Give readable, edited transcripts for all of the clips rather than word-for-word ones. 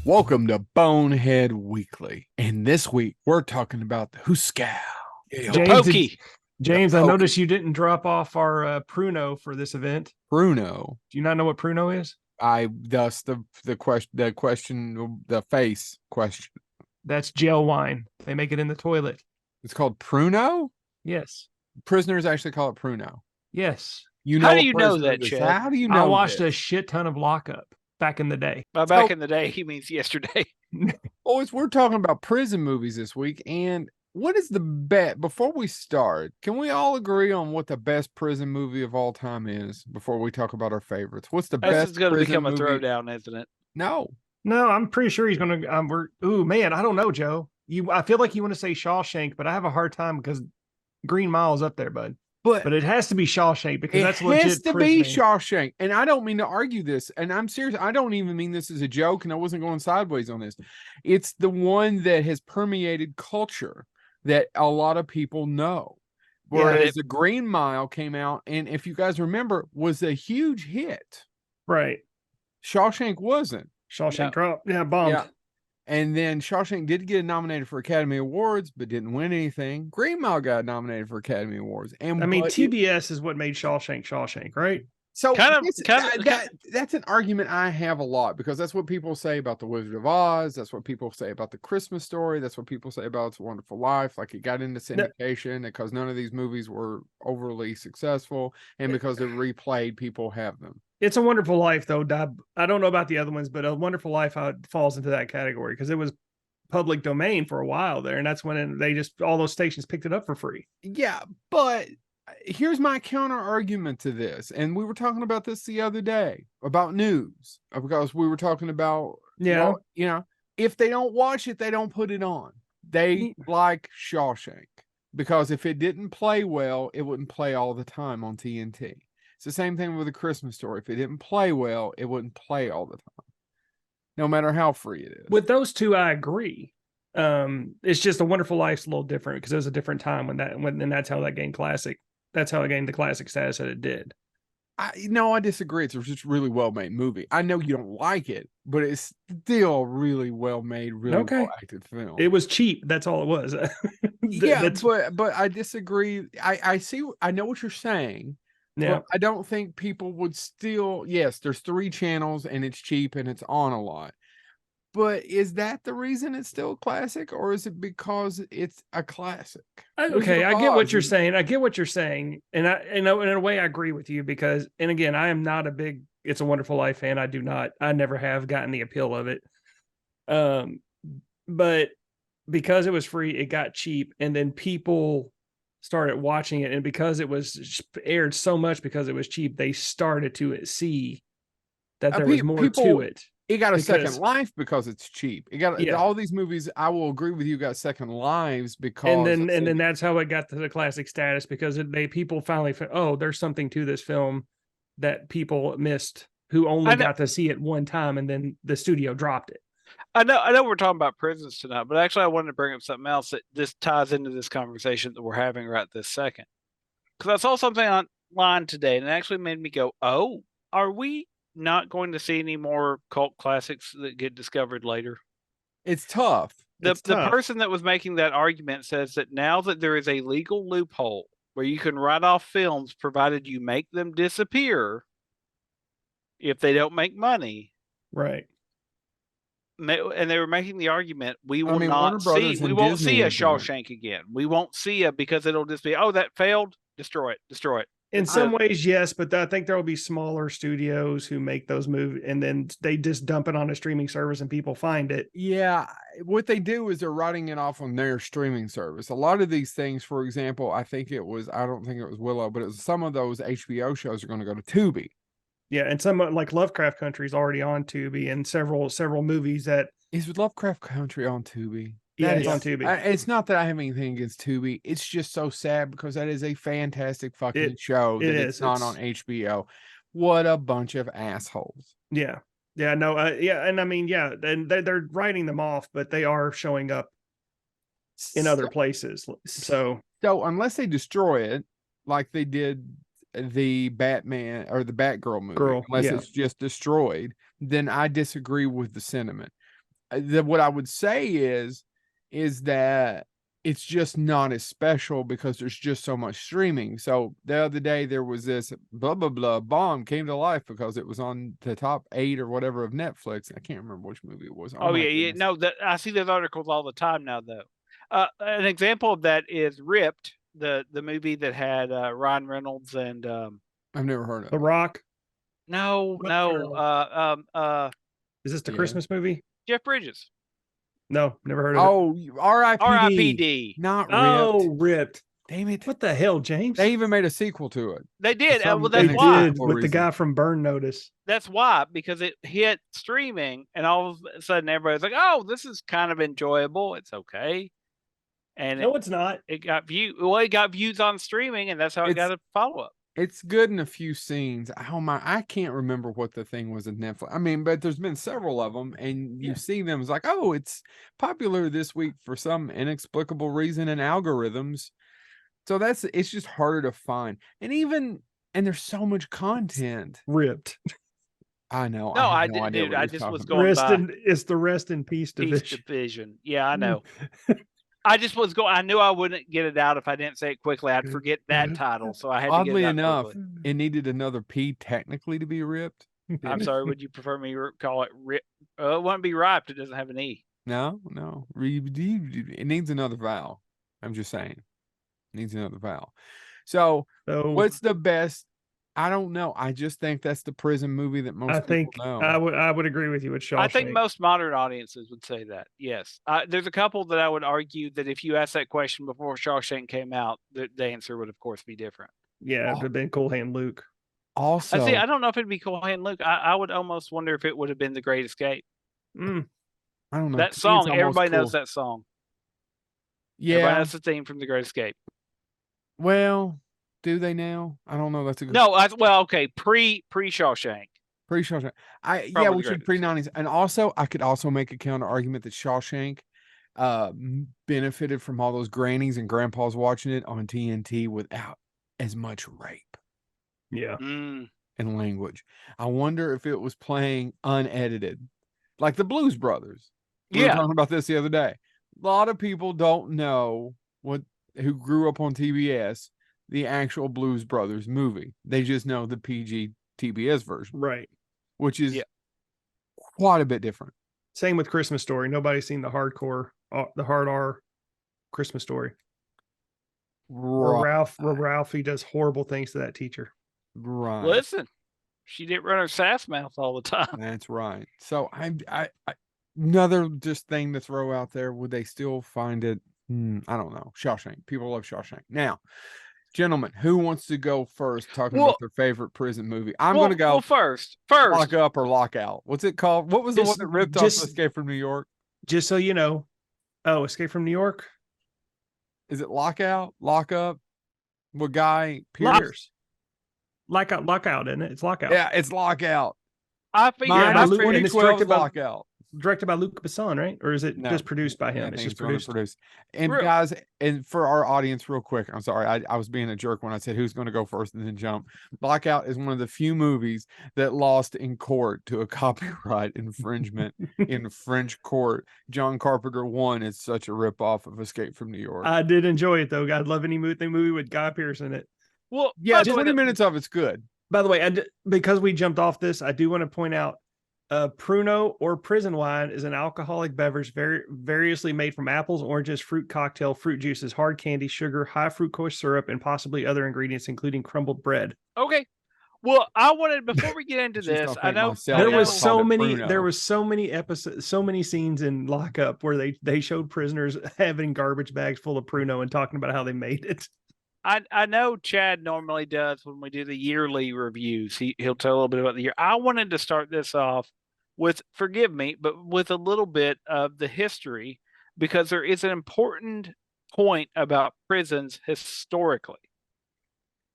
Welcome to Bonehead Weekly. And this week, we're talking about the hoosegow. The James, pokey. James, The I pokey. noticed you didn't drop off our Pruno for this event. Pruno. Do you not know what Pruno is? Thus the question, the face question. That's jail wine. They make it in the toilet. It's called Pruno? Yes. Prisoners actually call it Pruno. Yes. How A do you know prisoner that, this. Chad? How do you know I watched this? a shit ton of Lockup back in the day. By back in the day, he means yesterday. Boys, we're talking about prison movies this week, and what is the bet? Before we start, can we all agree on what the best prison movie of all time is before we talk about our favorites? What's the This best is going to prison become a movie? throwdown, isn't it? No. No, I'm pretty sure he's gonna. Ooh, man, I don't know, Joe. I feel like you want to say Shawshank, but I have a hard time because Green Mile's up there, bud. But it has to be Shawshank because that's legit. It has to be Shawshank. And I don't mean to argue this. And I'm serious. I don't even mean this as a joke. And I wasn't going sideways on this. It's the one that has permeated culture that a lot of people know. Whereas the Green Mile came out, and if you guys remember, was a huge hit. Right. Shawshank wasn't. Shawshank dropped. Yeah, bombed. Yeah. And then Shawshank did get nominated for Academy Awards, but didn't win anything. Green Mile got nominated for Academy Awards. And I mean, TBS is what made Shawshank, right? So that's an argument I have a lot because that's what people say about The Wizard of Oz. That's what people say about The Christmas Story. That's what people say about It's a Wonderful Life. Like it got into syndication because none of these movies were overly successful, and because they're replayed, people have them. It's a Wonderful Life, though. I don't know about the other ones, but A Wonderful Life falls into that category because it was public domain for a while there, and that's when all those stations picked it up for free. Yeah, but here's my counter argument to this, and we were talking about this the other day about news because we were talking about if they don't watch it, they don't put it on. They like Shawshank because if it didn't play well, it wouldn't play all the time on TNT. It's the same thing with A Christmas Story. If it didn't play well, it wouldn't play all the time, no matter how free it is. With those two, I agree. It's just A Wonderful Life's a little different because it was a different time and that's how that gained classic. That's how it gained the classic status that it did. I disagree. It's just a really well-made movie. I know you don't like it, but it's still a really well-made, really well-acted film. It was cheap. That's all it was. But I disagree. I know what you're saying. Yeah, I don't think people would still. Yes, there's 3 channels and it's cheap and it's on a lot. But is that the reason it's still a classic, or is it because it's a classic? Okay, I get what you're saying. And in a way, I agree with you because, and again, I am not a big It's a Wonderful Life fan. I never have gotten the appeal of it. But because it was free, it got cheap, and then people started watching it, and because it was aired so much because it was cheap, they started to see that there was more to it. It got a second life because it's cheap. It got all these movies. I will agree with you. Got second lives because, and then that's how it got to the classic status because people finally there's something to this film that people missed who only got to see it one time, and then the studio dropped it. I know we're talking about prisons tonight, but actually I wanted to bring up something else that this ties into this conversation that we're having right this second. Because I saw something online today and it actually made me go, oh, are we not going to see any more cult classics that get discovered later? It's tough. The person that was making that argument says that now that there is a legal loophole where you can write off films provided you make them disappear if they don't make money. Right. And they were making the argument, we won't see a Shawshank again. We won't see because it'll just be, that failed, destroy it. In some ways, yes, but I think there will be smaller studios who make those movies, and then they just dump it on a streaming service and people find it. Yeah, what they do is they're writing it off on their streaming service. A lot of these things, for example, I don't think it was Willow, but it was some of those HBO shows are going to go to Tubi. Yeah, and some like Lovecraft Country is already on Tubi, and several movies that is Lovecraft Country on Tubi. Yeah, it's on Tubi. It's not that I have anything against Tubi. It's just so sad because that is a fantastic fucking show that it's not on HBO. What a bunch of assholes. Yeah. Yeah, no, and I mean, and they're writing them off, but they are showing up in other places. So unless they destroy it, like they did the Batman or the Batgirl movie, unless it's just destroyed, then I disagree with the sentiment. what I would say is that it's just not as special because there's just so much streaming. So the other day there was this blah blah blah bomb came to life because it was on the top 8 or whatever of Netflix. I can't remember which movie it was. Oh yeah. No, I see those articles all the time now, though. An example of that is Ripped, the movie that had Ryan Reynolds and I've never heard of The Rock. No. Is this the Christmas movie? Jeff Bridges. No, never heard of it. Oh, R.I.P.D. Not Ripped. Oh, Ripped. Damn it. What the hell, James? They even made a sequel to it. They did. Well, they that's why. did with the guy from Burn Notice. That's why, because it hit streaming, and all of a sudden everybody's like, "Oh, this is kind of enjoyable. It's okay." And no, it's not. It got it got views on streaming, and that's how it got a follow up. It's good in a few scenes. Oh my, I can't remember what the thing was in Netflix. I mean, but there's been several of them, and you see them. It's like, oh, it's popular this week for some inexplicable reason in algorithms. So it's just harder to find. And there's so much content. Ripped. I know. No, I didn't, dude. I just was going it's the Rest in Peace division. Yeah, I know. I just was going. I knew I wouldn't get it out if I didn't say it quickly. I'd forget that title, so I had to get it out. Oddly enough, quickly. It needed another P technically to be ripped. I'm sorry. Would you prefer me call it rip? It wouldn't be ripped. It doesn't have an E. No. It needs another vowel. I'm just saying. It needs another vowel. So what's the best? I don't know. I just think that's the prison movie that most people know. I would agree with you with Shawshank. I think most modern audiences would say that. Yes. There's a couple that I would argue that if you asked that question before Shawshank came out, the answer would of course be different. Yeah, it would have been Cool Hand Luke. Also, I don't know if it'd be Cool Hand Luke. I would almost wonder if it would have been The Great Escape. I don't know. That song, everybody knows that song. Yeah. Everybody knows the theme from The Great Escape. Well, do they now? I don't know. That's a good. No, okay. Pre Shawshank. Pre Shawshank. We should pre-90s. And also, I could also make a counter argument that Shawshank benefited from all those grannies and grandpas watching it on TNT without as much rape. Yeah. And language. I wonder if it was playing unedited, like the Blues Brothers. We were talking about this the other day. A lot of people don't know who grew up on TBS, the actual Blues Brothers movie. They just know the PG TBS version. Right. Which is quite a bit different. Same with Christmas Story. Nobody's seen the hard R Christmas Story. Right. Where Ralphie does horrible things to that teacher. Right. Listen, she didn't run her sass mouth all the time. That's right. So I another just thing to throw out there. Would they still find it? I don't know. Shawshank. People love Shawshank. Now, gentlemen, who wants to go first talking about their favorite prison movie? I'm going to go first. Lock Up or Lockout. What's it called? What was the one that ripped off Escape from New York? Just so you know. Oh, Escape from New York? Is it Lockout? Lock Up? What Guy Pierce? Lockout, isn't it? It's Lockout. Yeah, it's Lockout. I figured it's Lockout. Directed by Luc Besson, right? Or is it just produced by him? It's just produced. And guys, and for our audience, real quick, I'm sorry, I was being a jerk when I said who's going to go first and then jump. Blackout is one of the few movies that lost in court to a copyright infringement in French court. John Carpenter won. It's such a ripoff of Escape from New York. I did enjoy it though. I'd love any movie with Guy Pearce in it. Well, yeah, 20 minutes of it's good. By the way, because we jumped off this, I do want to point out. Pruno or prison wine is an alcoholic beverage variously made from apples, oranges, fruit cocktail, fruit juices, hard candy, sugar, high fructose syrup, and possibly other ingredients, including crumbled bread. Okay. Well, I wanted, before we get into this, I know there was so many episodes, so many scenes in Lockup where they showed prisoners having garbage bags full of Pruno and talking about how they made it. I know Chad normally does when we do the yearly reviews. He'll tell a little bit about the year. I wanted to start this off with, forgive me, but with a little bit of the history, because there is an important point about prisons historically.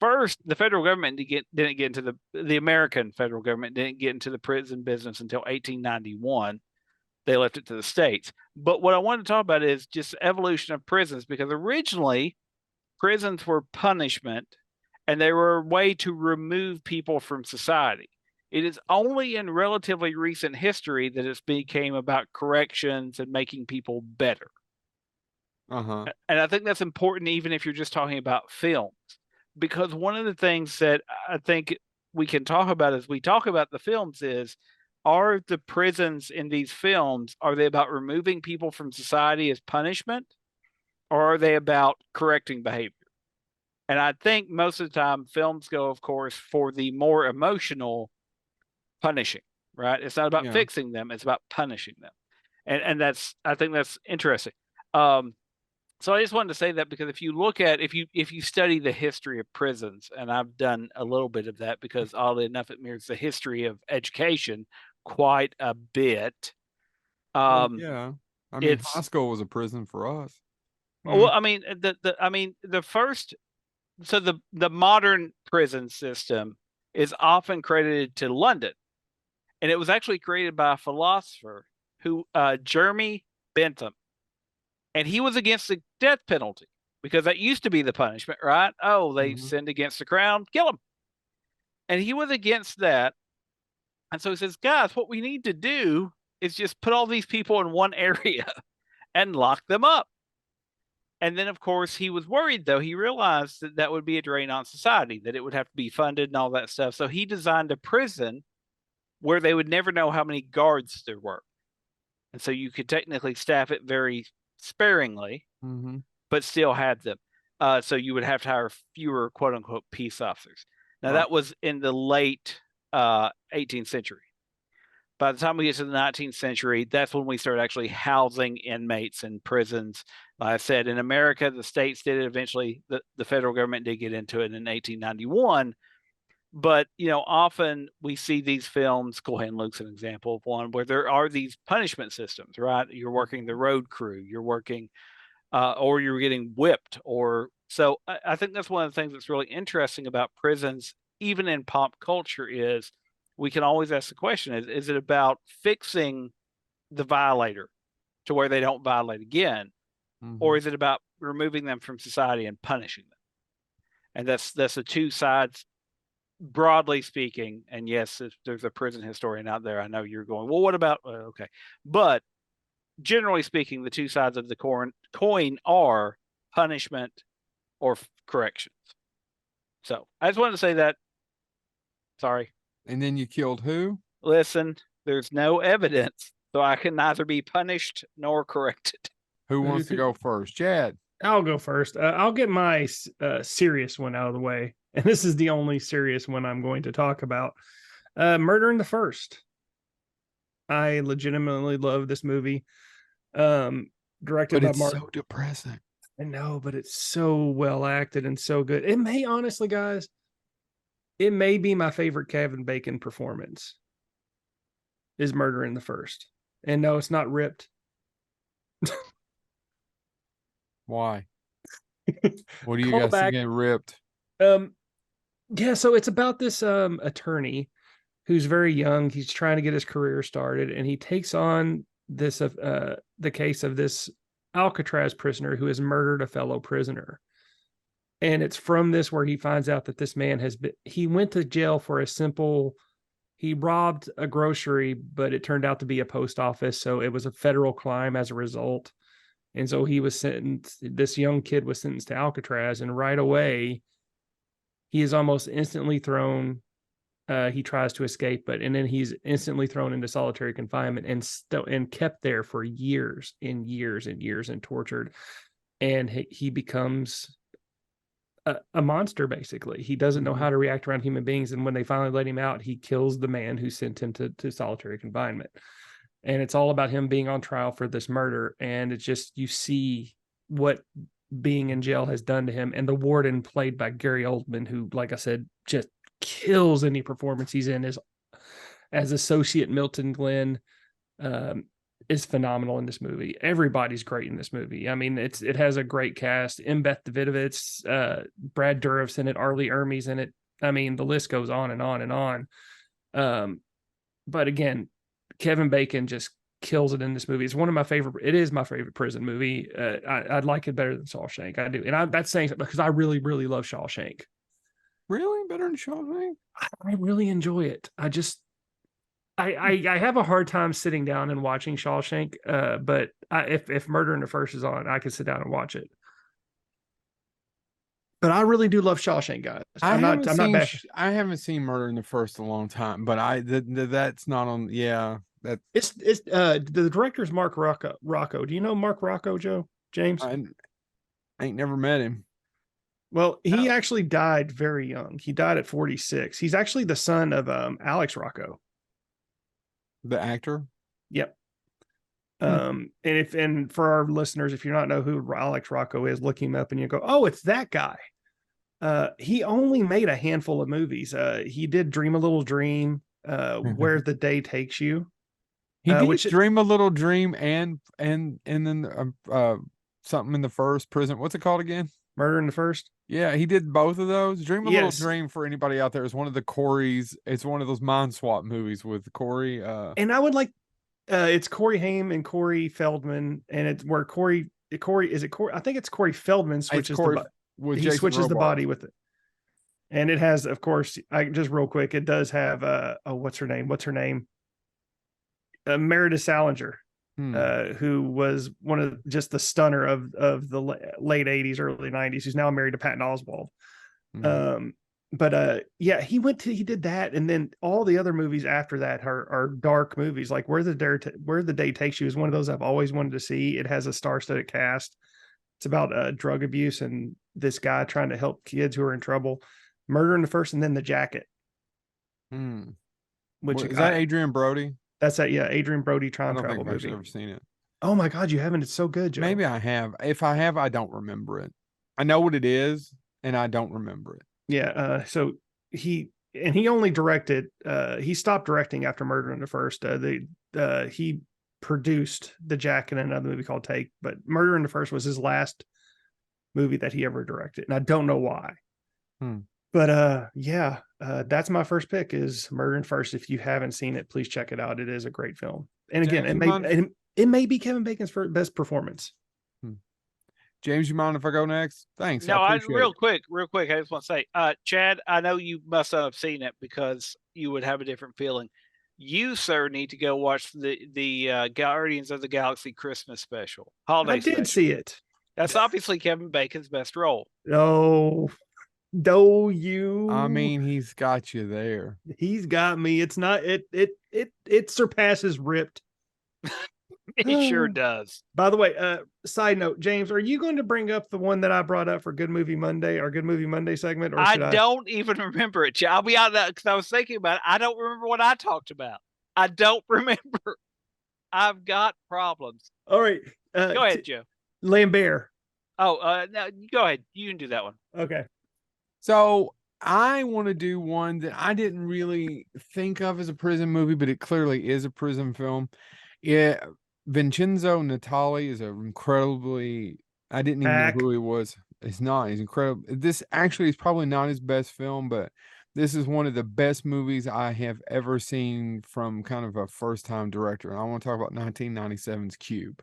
First, the federal government didn't get into the American federal government didn't get into the prison business until 1891. They left it to the states. But what I want to talk about is just the evolution of prisons, because originally prisons were punishment and they were a way to remove people from society. It is only in relatively recent history that it's became about corrections and making people better. Uh-huh. And I think that's important, even if you're just talking about films, because one of the things that I think we can talk about as we talk about the films is, are the prisons in these films, are they about removing people from society as punishment, or are they about correcting behavior? And I think most of the time films go, of course, for the more emotional punishing, right? It's not about fixing them, it's about punishing them. And that's, I think that's interesting. So I just wanted to say that, because if you look at, if you study the history of prisons, and I've done a little bit of that, because oddly enough, it mirrors the history of education quite a bit. Yeah. I mean, high It's, school was a prison for us. well, I mean, the first, so the modern prison system is often credited to London, and it was actually created by a philosopher who, Jeremy Bentham, and he was against the death penalty, because that used to be the punishment, right? Oh, they sinned against the crown, kill them. And he was against that. And so he says, guys, what we need to do is just put all these people in one area and lock them up. And then, of course, he was worried, though. He realized that that would be a drain on society, that it would have to be funded and all that stuff. So he designed a prison where they would never know how many guards there were. And so you could technically staff it very sparingly, but still had them. So you would have to hire fewer, quote unquote, peace officers. Now, that was in the late 18th century. By the time we get to the 19th century, that's when we start actually housing inmates in prisons. Like I said, in America, the states did it eventually. The federal government did get into it in 1891. But, often we see these films, go ahead and Luke's an example of one, where there are these punishment systems, right? You're working the road crew, you're working, or you're getting whipped. So I think that's one of the things that's really interesting about prisons, even in pop culture, is we can always ask the question, is it about fixing the violator to where they don't violate again? Or is it about removing them from society and punishing them? And that's the two sides, broadly speaking. And yes, if there's a prison historian out there, I know you're going, well, what about, okay. But generally speaking, the two sides of the coin are punishment or corrections. So I just wanted to say that. Sorry. And then you killed who? Listen, there's no evidence, so I can neither be punished nor corrected. Who wants to go first? Chad. I'll go first. I'll get my serious one out of the way. And this is the only serious one I'm going to talk about. Murder in the First. I legitimately love this movie. Directed by Mark. So depressing. I know, but it's so well acted and so good. It may, honestly, guys, it may be my favorite Kevin Bacon performance. Is Murder in the First. And no, it's not ripped. Why? What do you guys think get ripped? Yeah, so it's about this attorney who's very young. He's trying to get his career started, and he takes on this the case of this Alcatraz prisoner who has murdered a fellow prisoner. And it's from this where he finds out that this man he went to jail for he robbed a grocery, but it turned out to be a post office. So it was a federal crime as a result. And so he was sentenced, this young kid was sentenced to Alcatraz, and right away, he is almost instantly thrown. He tries to escape, and then he's instantly thrown into solitary confinement and kept there for years and years and years and tortured. And he becomes a monster, basically. He doesn't know how to react around human beings. And when they finally let him out, he kills the man who sent him to solitary confinement. And it's all about him being on trial for this murder. And it's just, you see what being in jail has done to him. And the warden, played by Gary Oldman, who, like I said, just kills any performance he's in, as associate Milton Glenn, is phenomenal in this movie. Everybody's great in this movie. I mean, it has a great cast. Beth Davidovitz, Brad Dourif's in it, Arlie Ermey's in it. I mean, the list goes on and on and on. But again, Kevin Bacon just kills it in this movie. It's one of my favorite. It is my favorite prison movie. I'd like it better than Shawshank. I do, and that's saying because I really, really love Shawshank. Really? Better than Shawshank? I really enjoy it. I have a hard time sitting down and watching Shawshank, but if Murder in the First is on, I can sit down and watch it. But I really do love Shawshank, guys. I'm not bashing. I haven't seen Murder in the First in a long time, but that's not on. Yeah, that it's the director is Mark Rocco. Do you know Mark Rocco, James? I ain't never met him. Well, he actually died very young. He died at 46. He's actually the son of Alex Rocco, the actor. Yep. And for our listeners, if you don't know who Alex Rocco is, look him up and you go, oh, it's that guy. He only made a handful of movies. He did Dream a Little Dream, Where the Day Takes You. He did Dream a Little Dream and then something in the first prison. What's it called again? Murder in the First. Yeah, he did both of those. Dream a Little Dream, for anybody out there, is one of the Corey's. It's one of those mind swap movies with Corey. And I would like, it's Corey Haim and Corey Feldman, and it's where Corey is it Corey? I think it's Corey Feldman switches the body with it. And it has, of course, just real quick, it does have what's her name? Meredith Salinger, who was one of just the stunner of the late 80s, early 90s, who's now married to Patton Oswalt. But he did that, and then all the other movies after that are dark movies. Like Where the Day Takes You is one of those I've always wanted to see. It has a star-studded cast. It's about drug abuse and this guy trying to help kids who are in trouble. Murder in the First, and then The Jacket. Which is that Adrian Brody? That's that, yeah, Adrian Brody time travel movie. I've never seen it. Oh my God, you haven't? It's so good, Joe. Maybe I have. If I have, I don't remember it. I know what it is, and I don't remember it. Yeah. So he only directed. He stopped directing after Murder in the First. He produced The Jacket and another movie called Take, but Murder in the First was his last movie that he ever directed, and I don't know why. But that's my first pick is Murder in First. If you haven't seen it, please check it out. It is a great film. And again, it may be Kevin Bacon's best performance. James, you mind if I go next? Thanks. No, real quick. I just want to say, Chad, I know you must not have seen it because you would have a different feeling. You, sir, need to go watch the Guardians of the Galaxy Christmas special. Holiday special. I did see it. That's obviously Kevin Bacon's best role. Oh, I mean, he's got you there. He's got me. It's not it surpasses Ripped. It sure does. By the way, side note, James, are you going to bring up the one that I brought up for Good Movie Monday, our Good Movie Monday segment? Or I don't even remember it. I'll be out because I was thinking about it. I don't remember what I talked about. I don't remember. I've got problems. All right. Go ahead, Joe. Lambert. Oh, no, go ahead. You can do that one. Okay. So I want to do one that I didn't really think of as a prison movie, but it clearly is a prison film. Yeah, Vincenzo Natali is incredibly. I didn't even know who he was. He's not. He's incredible. This actually is probably not his best film, but this is one of the best movies I have ever seen from kind of a first-time director. And I want to talk about 1997's Cube.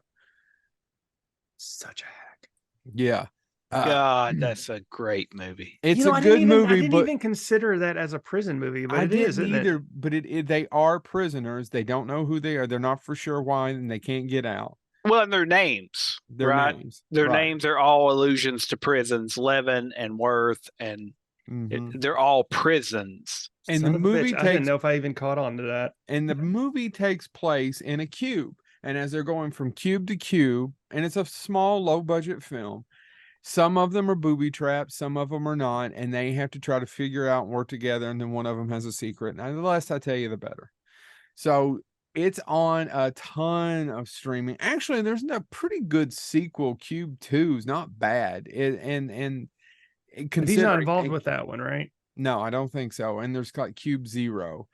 Such a hack. Yeah. God, that's a great movie. It's a good movie. I didn't even consider that as a prison movie, but it is, isn't it? But they are prisoners. They don't know who they are. They're not for sure why, and they can't get out. Well, and their names, Their names are all allusions to prisons, Levin and Worth, and they're all prisons. And the movie I didn't know if I even caught on to that. And the movie takes place in a cube. And as they're going from cube to cube, and it's a small, low-budget film, some of them are booby traps, some of them are not, and they have to try to figure out and work together, and then one of them has a secret. Now, the less I tell you, the better. So it's on a ton of streaming. Actually, there's a pretty good sequel. Cube 2 is not bad. He's not involved with that one, right? No, I don't think so. And there's like Cube 0.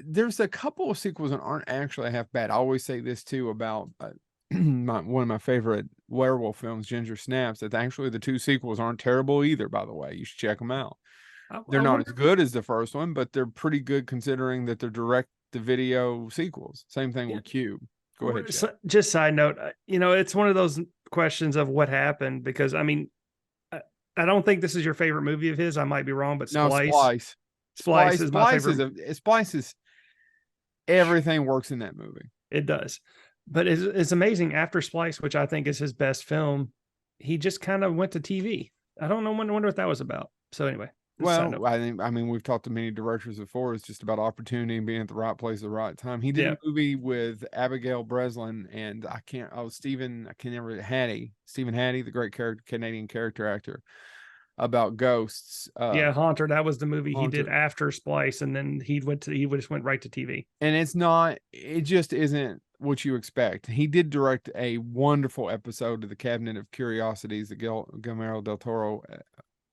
There's a couple of sequels that aren't actually half bad. I always say this too about one of my favorite werewolf films, Ginger Snaps, that actually the two sequels aren't terrible either, by the way. You should check them out. They're not as good as the first one, but they're pretty good considering that they're direct-to-video sequels. Same thing with Cube. Go ahead, Chad. Just side note, it's one of those questions of what happened, because, I mean, I don't think this is your favorite movie of his. I might be wrong, but No, Splice. Splice is my favorite. Splice is everything works in that movie. It does. But it's amazing. After Splice, which I think is his best film, he just kind of went to TV. I don't know. Wonder what that was about. So anyway. Well, I mean, we've talked to many directors before. It's just about opportunity and being at the right place at the right time. He did a movie with Abigail Breslin and Stephen Hattie, the great Canadian character actor, about ghosts. Haunter. That was the movie he did after Splice, and then he just went right to TV. And it just isn't what you expect. He did direct a wonderful episode of the Cabinet of Curiosities, the Guillermo del Toro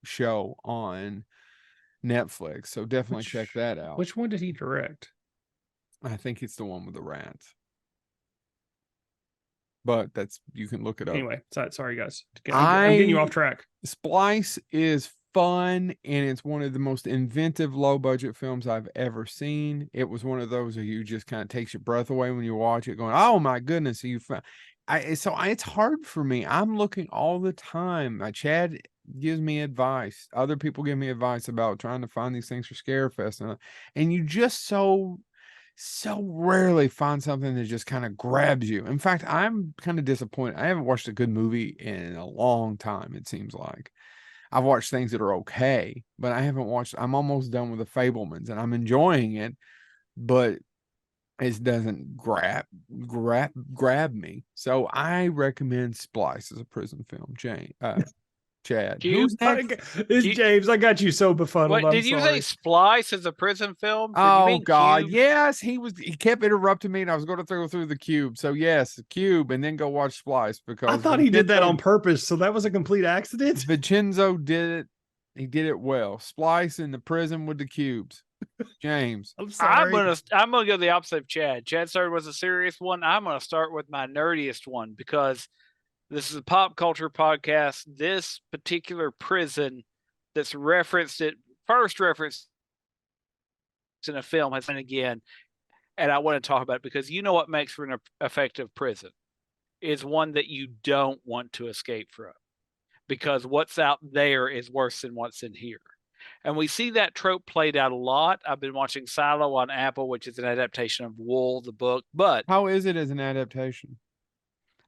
show on Netflix. So definitely check that out. Which one did he direct? I think it's the one with the rats. But you can look it up. Anyway, sorry guys. I'm getting you off track. Splice is fun, and it's one of the most inventive low budget films I've ever seen. It was one of those where you just kind of takes your breath away when you watch it, going, "Oh my goodness!" It's hard for me. I'm looking all the time. Chad gives me advice. Other people give me advice about trying to find these things for Scarefest, and you just so rarely find something that just kind of grabs you. In fact, I'm kind of disappointed. I haven't watched a good movie in a long time. It seems like I've watched things that are okay, but I'm almost done with The Fabelmans, and I'm enjoying it, but it doesn't grab me. So I recommend Splice as a prison film. Chad. Who's next? It's James. I got you so befuddled. What, did you say Splice is a prison film? Oh God, Cube? Yes. He kept interrupting me, and I was going to go through the Cube. So yes, Cube, and then go watch Splice, because I thought he did that on purpose. So that was a complete accident. Vincenzo did it. He did it well. Splice in the prison with the cubes. James. I'm sorry. I'm gonna go the opposite of Chad. Chad started with a serious one. I'm gonna start with my nerdiest one, because this is a pop culture podcast. This particular prison that's first referenced in a film has been again, and I want to talk about it because you know what makes for an effective prison is one that you don't want to escape from, because what's out there is worse than what's in here. And we see that trope played out a lot. I've been watching Silo on Apple, which is an adaptation of Wool, the book. But how is it as an adaptation?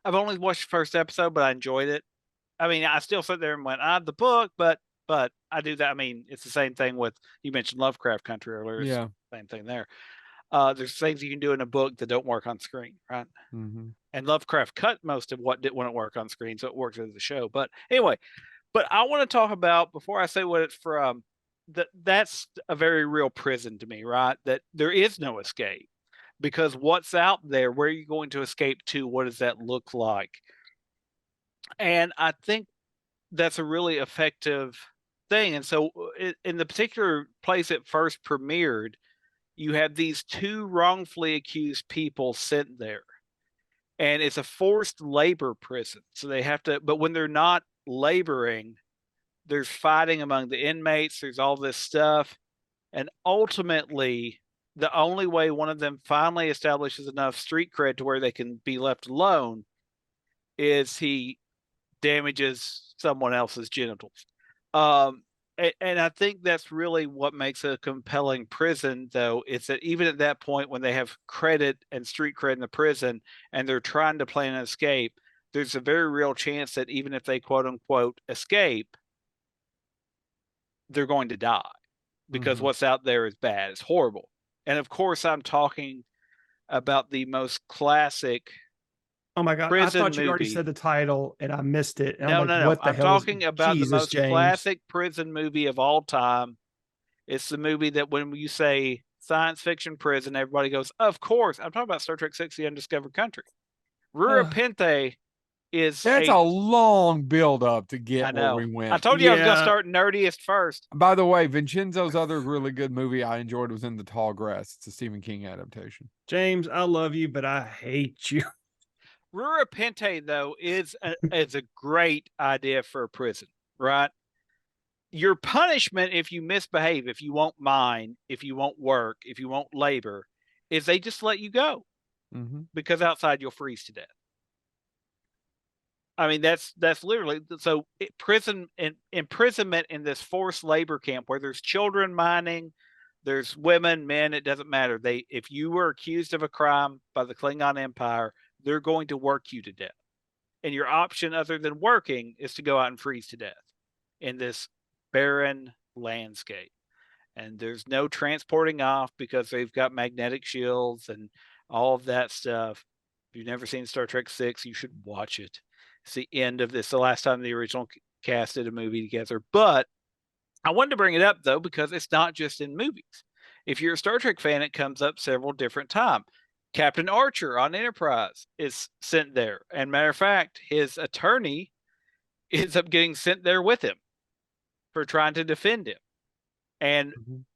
I've only watched the first episode, but I enjoyed it. I mean, I still sit there and went, the book, but I do that. I mean, it's the same thing with, you mentioned Lovecraft Country earlier. Yeah. Same thing there. There's things you can do in a book that don't work on screen, right? Mm-hmm. And Lovecraft cut most of what wouldn't work on screen, so it works as a show. But anyway, I want to talk about, before I say what it's from, that's a very real prison to me, right? That there is no escape, because what's out there, where are you going to escape to? What does that look like? And I think that's a really effective thing. And so in the particular place it first premiered, you have these two wrongfully accused people sent there, and it's a forced labor prison. So they have to, but when they're not laboring, there's fighting among the inmates. There's all this stuff. And ultimately, the only way one of them finally establishes enough street cred to where they can be left alone is he damages someone else's genitals. And I think that's really what makes a compelling prison, though, is that even at that point, when they have credit and street cred in the prison and they're trying to plan an escape, there's a very real chance that even if they quote unquote escape, they're going to die, because what's out there is bad. It's horrible. And of course, I'm talking about the most classic. Oh my God! I thought you already said the title and I missed it. And no. What the I'm hell talking about the most classic prison movie of all time. It's the movie that when you say science fiction prison, everybody goes, "Of course." I'm talking about Star Trek VI: The Undiscovered Country. Rura Penthe is. That's a long build up to get where we went. I told you I was going to start nerdiest first. By the way, Vincenzo's other really good movie I enjoyed was In the Tall Grass. It's a Stephen King adaptation. James, I love you, but I hate you. Rura Penthe, though, is a great idea for a prison, right? Your punishment if you misbehave, if you won't mine, if you won't work, if you won't labor, is they just let you go, because outside you'll freeze to death. I mean, that's literally so imprisonment in this forced labor camp where there's children mining, there's women, men, it doesn't matter. If you were accused of a crime by the Klingon Empire, they're going to work you to death. And your option other than working is to go out and freeze to death in this barren landscape. And there's no transporting off because they've got magnetic shields and all of that stuff. If you've never seen Star Trek 6, you should watch it. It's the end of this, the last time the original cast did a movie together. But I wanted to bring it up, though, because it's not just in movies. If you're a Star Trek fan, it comes up several different times. Captain Archer on Enterprise is sent there. And matter of fact, his attorney ends up getting sent there with him for trying to defend him. And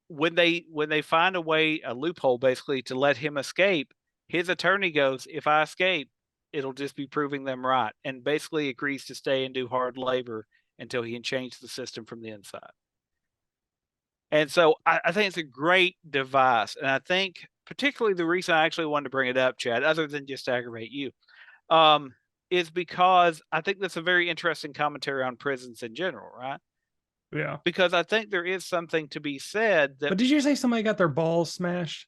when they find a loophole basically to let him escape, his attorney goes, if I escape, it'll just be proving them right, and basically agrees to stay and do hard labor until he can change the system from the inside. And so I think it's a great device. And I think particularly the reason I actually wanted to bring it up, Chad, other than just to aggravate you, is because I think that's a very interesting commentary on prisons in general, right? Yeah. Because I think there is something to be said that. But did you say somebody got their balls smashed?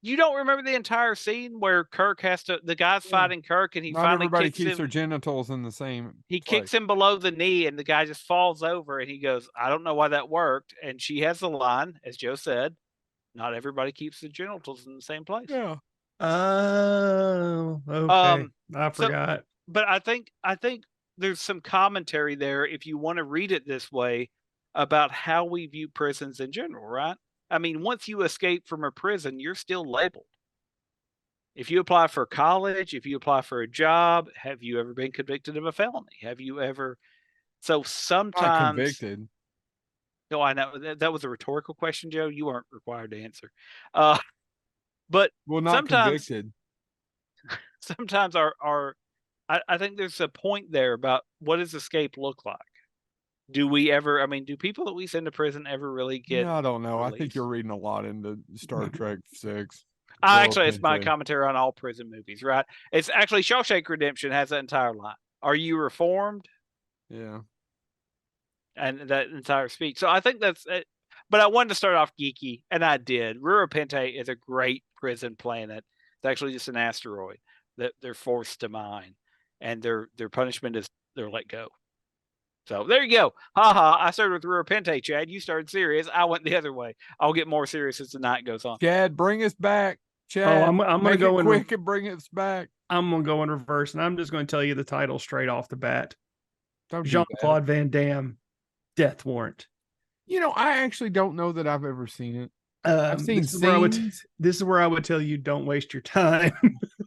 You don't remember the entire scene where Kirk the guy's fighting Kirk, and not everybody keeps their genitals in the same He place. kicks him below the knee, and the guy just falls over, and he goes, I don't know why that worked. And she has the line, as Joe said, not everybody keeps the genitals in the same place. Yeah. Oh, okay. I forgot. But I think there's some commentary there, if you want to read it this way, about how we view prisons in general, right? I mean, once you escape from a prison, you're still labeled. If you apply for college, if you apply for a job, have you ever been convicted of a felony? Have you ever? So sometimes. Not convicted. No, I know that was a rhetorical question, Joe. You weren't required to answer. But not sometimes, convicted. Sometimes I think there's a point there about what does escape look like? Do we ever? I mean, do people that we send to prison ever really get? No, I don't know. released? I think you're reading a lot into Star Trek 6. Actually, it's my commentary on all prison movies, right? It's actually Shawshank Redemption has that entire line. Are you reformed? Yeah. And that entire speech. So I think that's it. But I wanted to start off geeky, and I did. Rura Penthe is a great prison planet. It's actually just an asteroid that they're forced to mine, and their punishment is they're let go. So there you go. Ha. I started with Rura Penthe, Chad. You started serious. I went the other way. I'll get more serious as the night goes on. Chad, bring us back. Chad, I'm going to go in quick and bring us back. I'm going to go in reverse, and I'm just going to tell you the title straight off the bat. Jean-Claude Van Damme, Death Warrant. You know, I actually don't know that I've ever seen it. I've seen scenes. This is where I would tell you don't waste your time.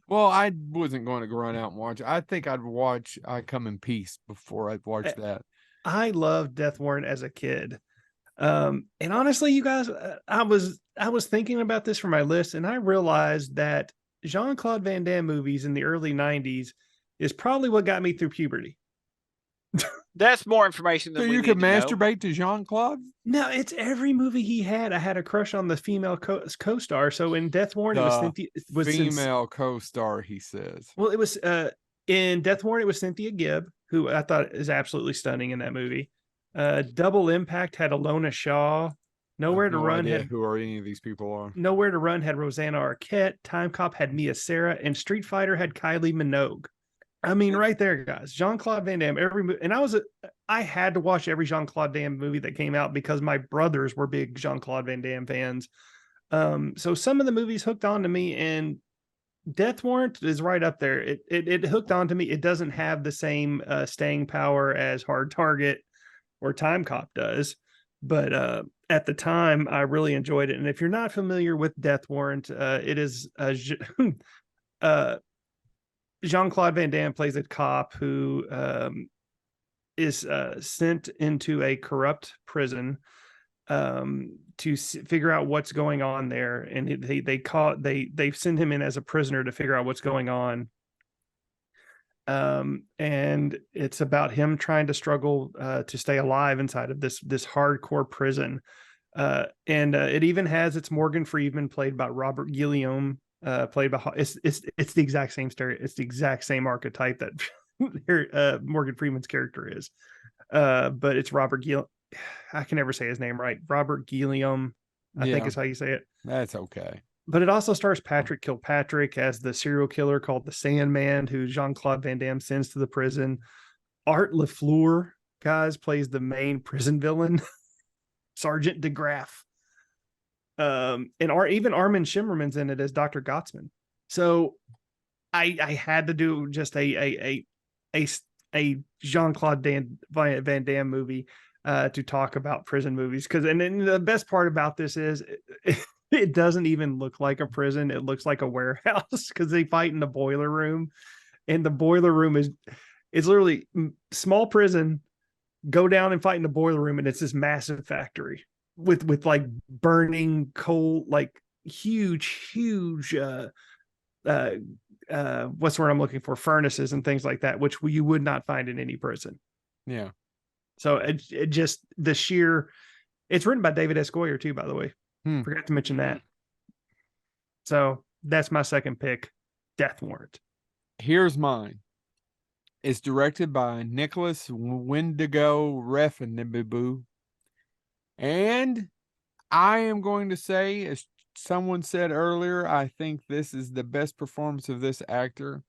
Well, I wasn't going to run out and watch it. I think I'd watch I Come in Peace before I'd watch that. I loved Death Warrant as a kid. And honestly, you guys, I was thinking about this for my list, and I realized that Jean-Claude Van Damme movies in the early 90s is probably what got me through puberty. That's more information than you could masturbate to Jean-Claude? No, it's every movie he had. I had a crush on the female co-star. So in Death Warrant, it was Cynthia. Female co-star, he says. Well, it was in Death Warrant, it was Cynthia Gibb, who I thought is absolutely stunning in that movie. Double Impact had Alona Shaw. Nowhere to Run had who are any of these people are. Nowhere to Run had Rosanna Arquette. Time Cop had Mia Sara, and Street Fighter had Kylie Minogue. I mean, right there, guys. Jean-Claude Van Damme, and I had to watch every Jean-Claude Van Damme movie that came out because my brothers were big Jean-Claude Van Damme fans. So some of the movies hooked on to me, and Death Warrant is right up there. It hooked on to me. It doesn't have the same staying power as Hard Target or Time Cop does, but at the time, I really enjoyed it. And if you're not familiar with Death Warrant, it is Jean-Claude Van Damme plays a cop who is sent into a corrupt prison to figure out what's going on there, and they send him in as a prisoner to figure out what's going on. And it's about him trying to struggle to stay alive inside of this hardcore prison. And it even has its Morgan Freeman played by Robert Guillaume. Played by it's the exact same story. It's the exact same archetype that Morgan Freeman's character is. But it's Robert Gill. I can never say his name right. Robert Gilliam, I think is how you say it. That's okay. But it also stars Patrick Kilpatrick as the serial killer called the Sandman, who Jean-Claude Van Damme sends to the prison. Art LaFleur, guys, plays the main prison villain, Sergeant DeGraff. And even Armin Shimmerman's in it as Dr. Gottsman. So I had to do just a Jean-Claude Van Damme movie to talk about prison movies. And then the best part about this is it doesn't even look like a prison. It looks like a warehouse because they fight in the boiler room. And the boiler room is literally small prison, go down and fight in the boiler room. And it's this massive factory with like burning coal, like huge, what's the word I'm looking for? Furnaces and things like that, which you would not find in any prison. Yeah. So it just it's written by David S. Goyer too, by the way. Forgot to mention that. So that's my second pick, Death Warrant. Here's mine. It's directed by Nicholas Windigo Refn. And I am going to say, as someone said earlier, I think this is the best performance of this actor.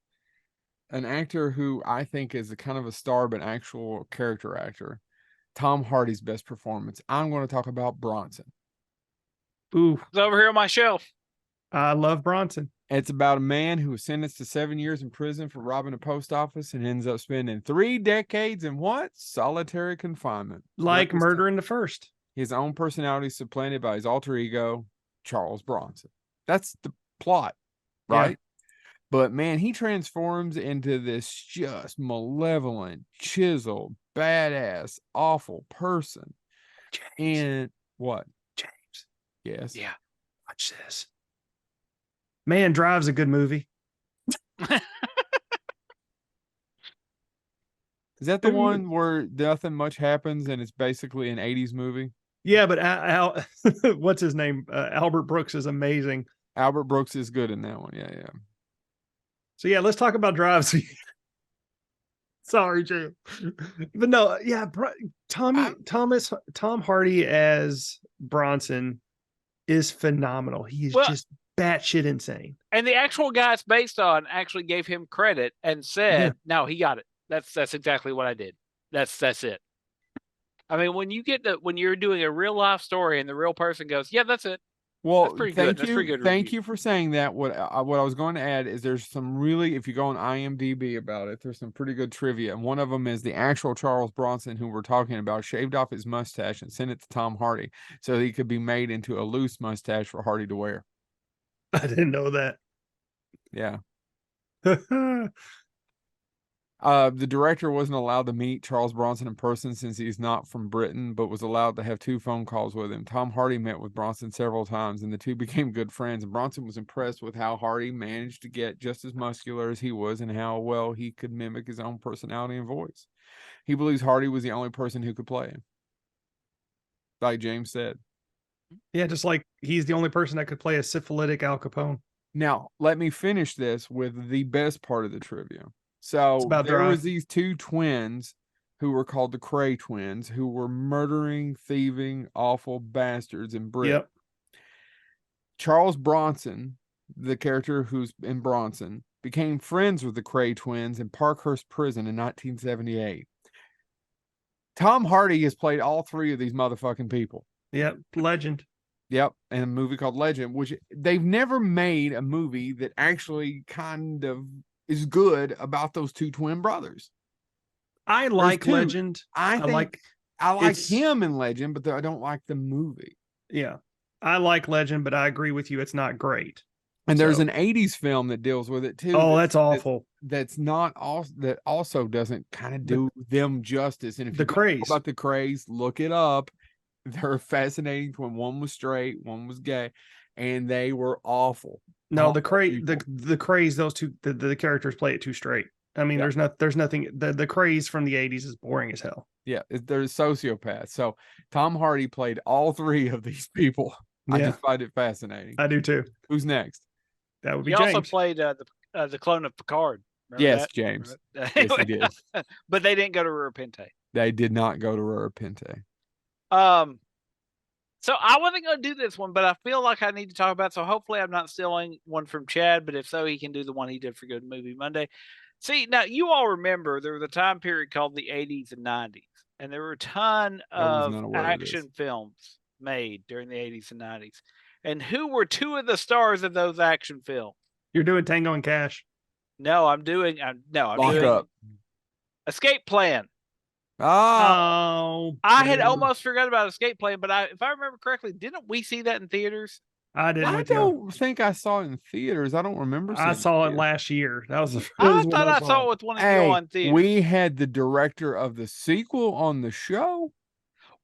An actor who I think is a kind of a star, but actual character actor. Tom Hardy's best performance. I'm going to talk about Bronson. Ooh, it's over here on my shelf. I love Bronson. It's about a man who was sentenced to 7 years in prison for robbing a post office and ends up spending 3 decades in what? Solitary confinement. Like Murder in the First. His own personality is supplanted by his alter ego, Charles Bronson. That's the plot, right? Yeah. But man, he transforms into this just malevolent, chiseled, badass, awful person. James. And what? James. Yes. Yeah. Watch this. Man Drive's a good movie. Is that the one where nothing much happens and it's basically an 80s movie? Yeah, but what's his name? Albert Brooks is amazing. Albert Brooks is good in that one. Yeah, yeah. So yeah, let's talk about Drives. Sorry, Jay. But no, yeah, Tom Hardy as Bronson is phenomenal. He's just batshit insane. And the actual guy it's based on actually gave him credit and said, "No, he got it. That's exactly what I did. That's it." I mean, when you're doing a real life story and the real person goes, "Yeah, that's it." Well, that's pretty good. That's pretty good. Thank you for saying that. What I was going to add is there's some really, if you go on IMDb about it, there's some pretty good trivia. And one of them is the actual Charles Bronson, who we're talking about, shaved off his mustache and sent it to Tom Hardy so he could be made into a loose mustache for Hardy to wear. I didn't know that. Yeah. The director wasn't allowed to meet Charles Bronson in person since he's not from Britain, but was allowed to have 2 phone calls with him. Tom Hardy met with Bronson several times, and the two became good friends. And Bronson was impressed with how Hardy managed to get just as muscular as he was and how well he could mimic his own personality and voice. He believes Hardy was the only person who could play him, like James said. Yeah, just like he's the only person that could play a syphilitic Al Capone. Now, let me finish this with the best part of the trivia. So there was these 2 twins who were called the Cray twins who were murdering, thieving, awful bastards in Britain. Yep. Charles Bronson, the character who's in Bronson, became friends with the Cray twins in Parkhurst Prison in 1978. Tom Hardy has played all 3 of these motherfucking people. Yep, legend. Yep, and a movie called Legend, which they've never made a movie that actually kind of is good about those 2 twin brothers. I like Legend. I like him in Legend, but I don't like the movie. Yeah, I like Legend, but I agree with you. It's not great. And there's an 80s film that deals with it too. Oh, that's awful. That's not all. That also doesn't kind of do them justice. And if you know about the Crays, look it up. They're fascinating. When one was straight, one was gay, and they were awful. No, the Crays, those two, the characters play it too straight. I mean, there's nothing. The Crays from the 80s is boring as hell. Yeah, they're sociopaths. So Tom Hardy played all 3 of these people. I just find it fascinating. I do too. Who's next? That would be He James. also played the clone of Picard. Remember that? James. Remember that? Yes, he did. But they didn't go to Repente. They did not go to Repente. So I wasn't going to do this one, but I feel like I need to talk about it. So hopefully I'm not stealing one from Chad, but if so, he can do the one he did for Good Movie Monday. See, now you all remember there was a time period called the 80s and 90s, and there were a ton of action films made during the 80s and 90s. And who were two of the stars of those action films? You're doing Tango and Cash. No, I'm doing Lock Up. Escape Plan. Oh, I had almost forgot about Escape Plan, but if I remember correctly, didn't we see that in theaters? I didn't. I don't think I saw it in theaters. I don't remember. I saw it last year. That was the first I thought I saw it with one of you on theater. We had the director of the sequel on the show.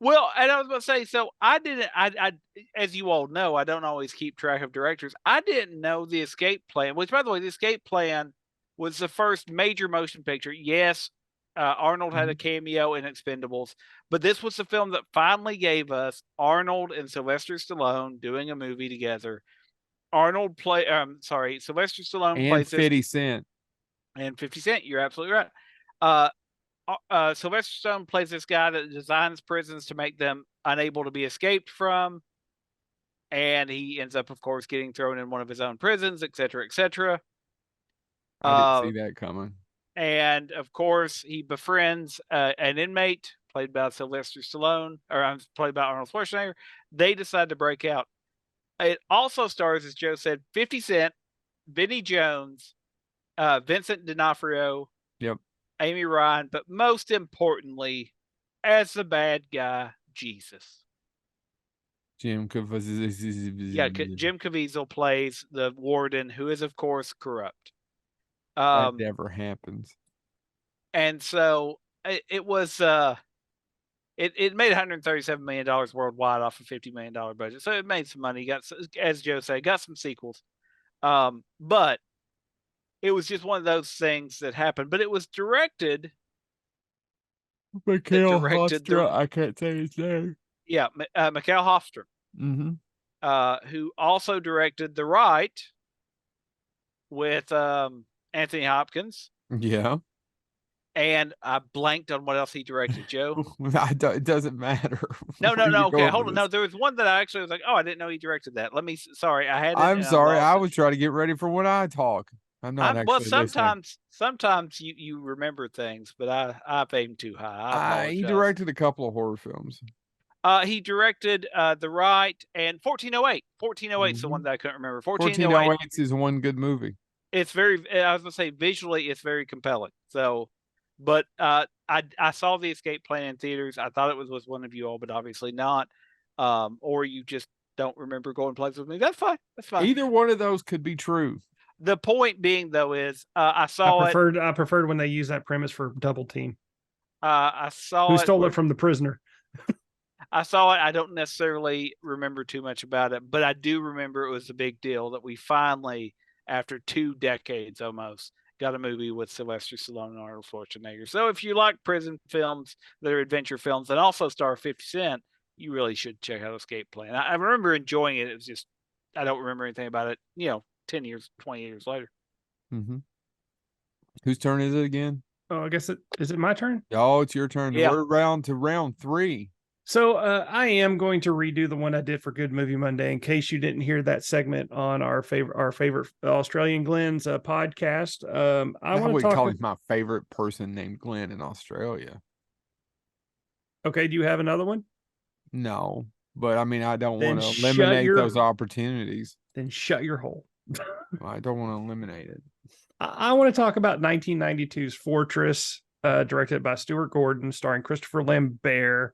Well, and I was about to say, so I didn't. I as you all know, I don't always keep track of directors. I didn't know the Escape Plan, which, by the way, the Escape Plan was the first major motion picture. Yes. Arnold had a cameo in Expendables, but this was the film that finally gave us Arnold and Sylvester Stallone doing a movie together. Sylvester Stallone and plays 50 Cent. And 50 Cent, you're absolutely right. Sylvester Stallone plays this guy that designs prisons to make them unable to be escaped from, and he ends up, of course, getting thrown in one of his own prisons, etc., etc. I didn't see that coming. And of course, he befriends an inmate played by Sylvester Stallone, or played by Arnold Schwarzenegger. They decide to break out. It also stars, as Joe said, 50 Cent, Vinnie Jones, Vincent D'Onofrio, Amy Ryan, but most importantly, as the bad guy, Jesus. Jim Caviezel. Yeah, Jim Caviezel plays the warden, who is, of course, corrupt. That never happens. And so it was it made $137 million worldwide off a $50 million budget. So it made some money. Got, as Joe said, got some sequels. But it was just one of those things that happened. But it was directed. Mikhail Hofstra, I can't say his name. Yeah, Mikhail Hofstra. Who also directed The Right with Anthony Hopkins. Yeah. And I blanked on what else he directed, Joe. It doesn't matter. No. Okay, hold on. No, there was one that I actually was like, oh, I didn't know he directed that. Sorry, I had it. I'm sorry. I was trying to get ready for when I talk. I'm not actually Well, sometimes you remember things, but I've aimed too high. He directed a couple of horror films. He directed The Right and 1408. 1408 is the one that I couldn't remember. 1408 is one good movie. It's I was going to say, visually, it's very compelling. So, but I saw the Escape Plan in theaters. I thought it was with one of you all, but obviously not. Or you just don't remember going places with me. That's fine. Either one of those could be true. The point being, though, is I preferred when they use that premise for Double Team. I saw Who stole it from the prisoner. I saw it. I don't necessarily remember too much about it, but I do remember it was a big deal that we finally, after 2 decades almost, got a movie with Sylvester Stallone and Arnold Schwarzenegger. So if you like prison films that are adventure films and also star 50 Cent, you really should check out Escape Plan. I remember enjoying it. It was just, I don't remember anything about it, 10 years, 20 years later. Whose turn is it again? Oh, I guess is it my turn? Oh, it's your turn. Yeah. We're round to round 3. So I am going to redo the one I did for Good Movie Monday in case you didn't hear that segment on our favorite Australian Glenn's podcast. I want to call him my favorite person named Glenn in Australia. Okay, do you have another one? No, but I mean, I don't want to eliminate those opportunities. Then shut your hole. I don't want to eliminate it. I want to talk about 1992's Fortress, directed by Stuart Gordon, starring Christopher Lambert.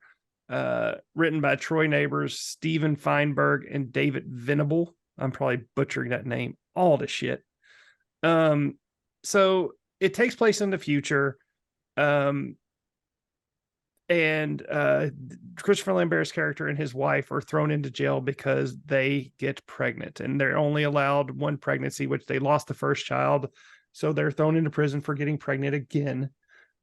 Written by Troy Neighbors, Steven Feinberg, and David Venable. I'm probably butchering that name. All the shit. So it takes place in the future. And Christopher Lambert's character and his wife are thrown into jail because they get pregnant, and they're only allowed one pregnancy, which they lost the first child. So they're thrown into prison for getting pregnant again.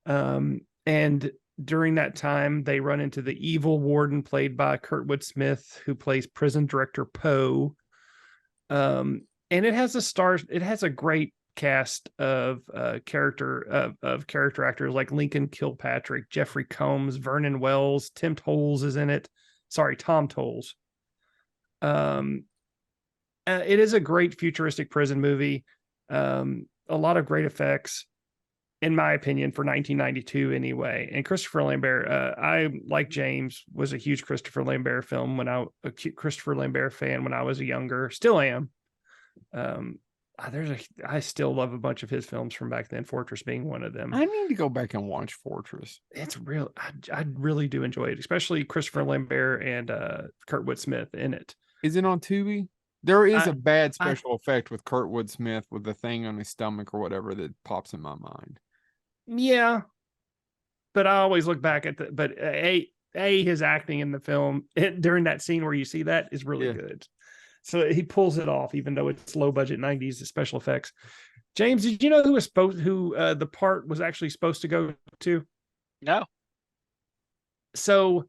And during that time, they run into the evil warden played by Kurtwood Smith, who plays prison director Poe. And it has a great cast of character actors like Lincoln Kilpatrick, Jeffrey Combs, Vernon Wells, Tim Tolles is in it. Sorry, Tom Tolles. It is a great futuristic prison movie. A lot of great effects, in my opinion, for 1992 anyway. And Christopher Lambert, I, like James, was a huge Christopher Lambert fan when I was younger. Still am. I still love a bunch of his films from back then, Fortress being one of them. I need to go back and watch Fortress. It's real. I really do enjoy it, especially Christopher Lambert and Kurtwood Smith in it. Is it on Tubi? There is a bad special effect with Kurtwood Smith with the thing on his stomach or whatever that pops in my mind. Yeah, but I always look back at his acting in the film during that scene where you see that is really good. So he pulls it off, even though it's low budget 90s special effects. James, did you know who the part was actually supposed to go to? No. So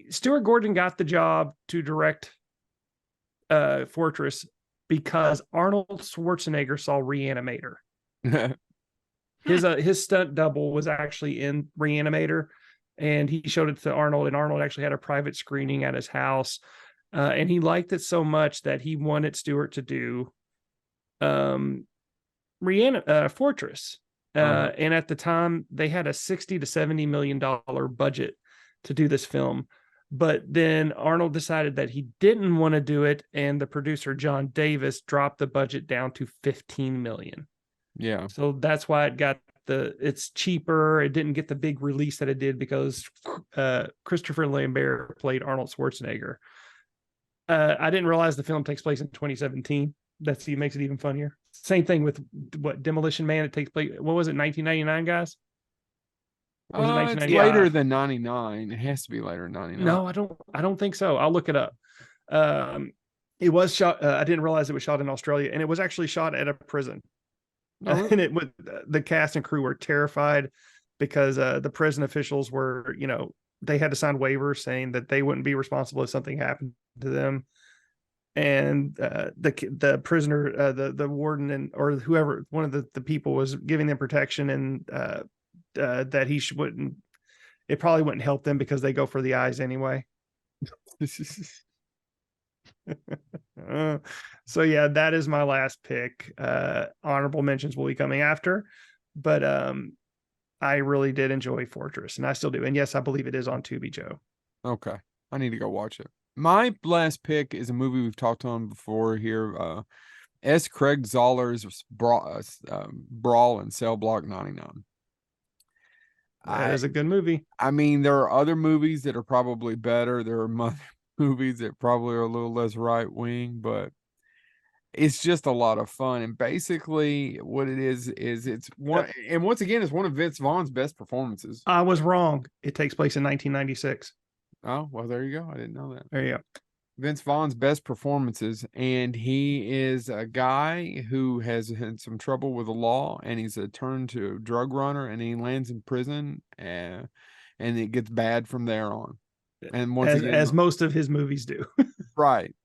Stuart Gordon got the job to direct Fortress because Arnold Schwarzenegger saw Reanimator. His stunt double was actually in Reanimator, and he showed it to Arnold, and Arnold actually had a private screening at his house, and he liked it so much that he wanted Stuart to do Fortress. And at the time, they had a $60 to $70 million budget to do this film. But then Arnold decided that he didn't want to do it, and the producer, John Davis, dropped the budget down to $15 million. Yeah. So that's why it's cheaper. It didn't get the big release that it did because Christopher Lambert played Arnold Schwarzenegger. I didn't realize the film takes place in 2017. Makes it even funnier. Same thing with Demolition Man. It takes place. What was it? 1999, guys? Or was it 1999? It's later than 99. It has to be later than 99. No, I don't think so. I'll look it up. It was shot. I didn't realize it was shot in Australia, and it was actually shot at a prison. And the cast and crew were terrified because the prison officials were, they had to sign waivers saying that they wouldn't be responsible if something happened to them. And the prisoner, the warden or whoever, one of the people was giving them protection, and that it probably wouldn't help them because they go for the eyes anyway. So yeah, that is my last pick. Honorable mentions will be coming after, but I really did enjoy Fortress, and I still do. And yes, I believe it is on Tubi, Joe. Okay, I need to go watch it. My last pick is a movie we've talked on before here. S. Craig Zahler's Brawl in Cell Block 99. That is a good movie. I mean, there are other movies that are probably better. There are movies that probably are a little less right wing, but it's just a lot of fun. And basically, what it is it's one. And once again, it's one of Vince Vaughn's best performances. I was wrong. It takes place in 1996. Oh, well, there you go. I didn't know that. There you go. Vince Vaughn's best performances, and he is a guy who has had some trouble with the law, and he's turned to a drug runner, and he lands in prison, and it gets bad from there on. And once again, as most of his movies do. Right.